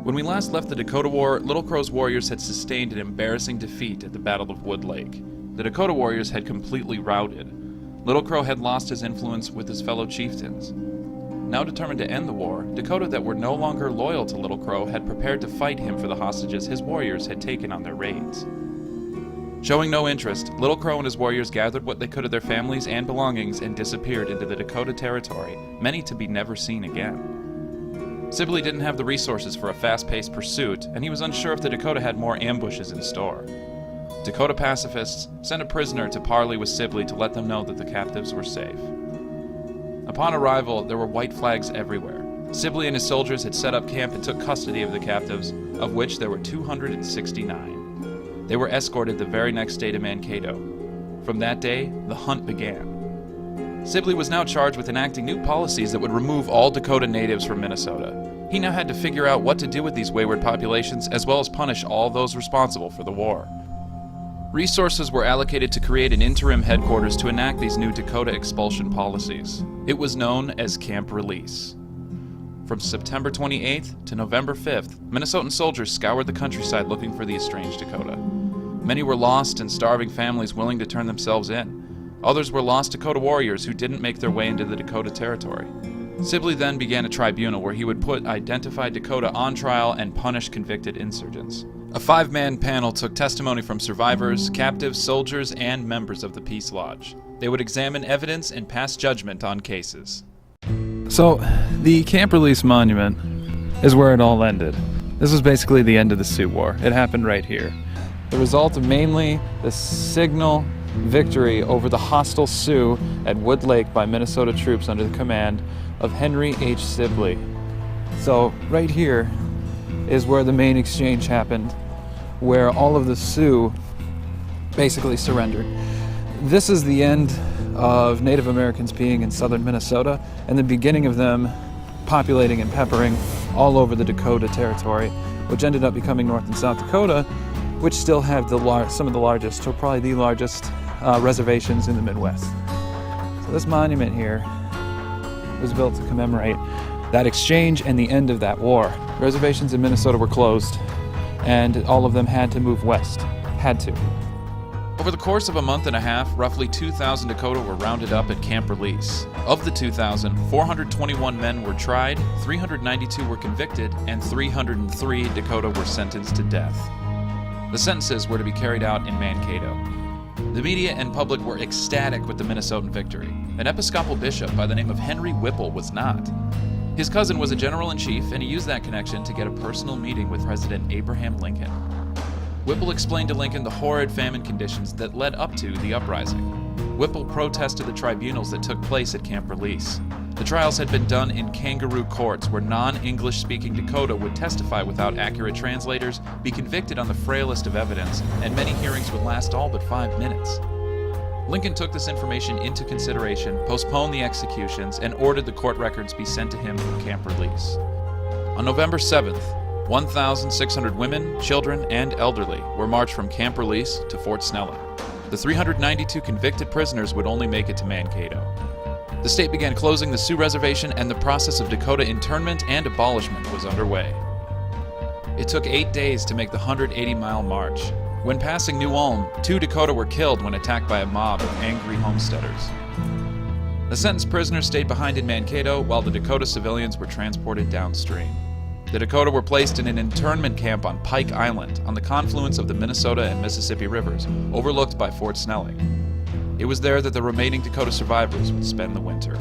When we last left the Dakota War, Little Crow's warriors had sustained an embarrassing defeat at the Battle of Wood Lake. The Dakota warriors had completely routed. Little Crow had lost his influence with his fellow chieftains. Now determined to end the war, Dakota that were no longer loyal to Little Crow had prepared to fight him for the hostages his warriors had taken on their raids. Showing no interest, Little Crow and his warriors gathered what they could of their families and belongings and disappeared into the Dakota territory, many to be never seen again. Sibley didn't have the resources for a fast-paced pursuit, and he was unsure if the Dakota had more ambushes in store. Dakota pacifists sent a prisoner to parley with Sibley to let them know that the captives were safe. Upon arrival, there were white flags everywhere. Sibley and his soldiers had set up camp and took custody of the captives, of which there were 269. They were escorted the very next day to Mankato. From that day, the hunt began. Sibley was now charged with enacting new policies that would remove all Dakota natives from Minnesota. He now had to figure out what to do with these wayward populations, as well as punish all those responsible for the war. Resources were allocated to create an interim headquarters to enact these new Dakota-expulsion policies. It was known as Camp Release. From September 28th to November 5th, Minnesotan soldiers scoured the countryside looking for the estranged Dakota. Many were lost and starving families willing to turn themselves in. Others were lost Dakota warriors who didn't make their way into the Dakota territory. Sibley then began a tribunal where he would put identified Dakota on trial and punish convicted insurgents. A 5-man panel took testimony from survivors, captives, soldiers, and members of the Peace Lodge. They would examine evidence and pass judgment on cases. So, the Camp Release Monument is where it all ended. This was basically the end of the Sioux War. It happened right here. The result of mainly the signal victory over the hostile Sioux at Wood Lake by Minnesota troops under the command of Henry H. Sibley. So, right here is where the main exchange happened, where all of the Sioux basically surrendered. This is the end of Native Americans being in southern Minnesota and the beginning of them populating and peppering all over the Dakota territory, which ended up becoming North and South Dakota, which still have some of the largest, or probably the largest, reservations in the Midwest. So this monument here was built to commemorate that exchange and the end of that war. Reservations in Minnesota were closed, and all of them had to move west. Had to. Over the course of a month and a half, roughly 2,000 Dakota were rounded up at Camp Release. Of the 2,000, 421 men were tried, 392 were convicted, and 303 Dakota were sentenced to death. The sentences were to be carried out in Mankato. The media and public were ecstatic with the Minnesotan victory. An Episcopal bishop by the name of Henry Whipple was not. His cousin was a general-in-chief, and he used that connection to get a personal meeting with President Abraham Lincoln. Whipple explained to Lincoln the horrid famine conditions that led up to the uprising. Whipple protested the tribunals that took place at Camp Release. The trials had been done in kangaroo courts where non-English speaking Dakota would testify without accurate translators, be convicted on the frailest of evidence, and many hearings would last all but 5 minutes. Lincoln took this information into consideration, postponed the executions, and ordered the court records be sent to him from Camp Release. On November 7th, 1,600 women, children, and elderly were marched from Camp Release to Fort Snelling. The 392 convicted prisoners would only make it to Mankato. The state began closing the Sioux Reservation, and the process of Dakota internment and abolishment was underway. It took 8 days to make the 180-mile march. When passing New Ulm, 2 Dakota were killed when attacked by a mob of angry homesteaders. The sentenced prisoners stayed behind in Mankato while the Dakota civilians were transported downstream. The Dakota were placed in an internment camp on Pike Island on the confluence of the Minnesota and Mississippi rivers, overlooked by Fort Snelling. It was there that the remaining Dakota survivors would spend the winter.